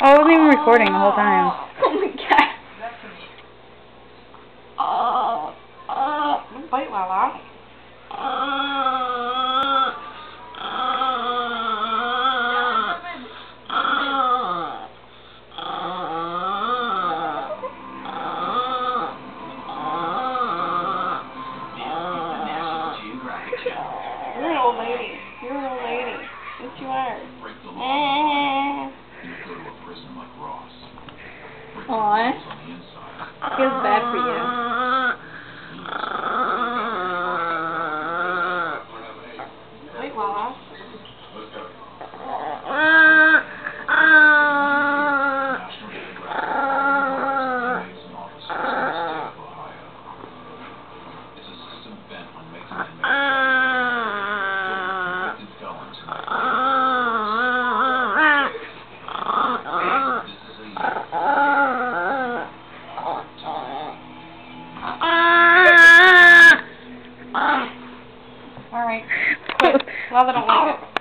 Oh, I wasn't even recording the whole time. Oh my god. Don't bite, Lala. You're an old lady. You're an old lady. Yes, you are. Aw. Feels bad for you. Wait, Lala. Alright, quit. Lala don't like it.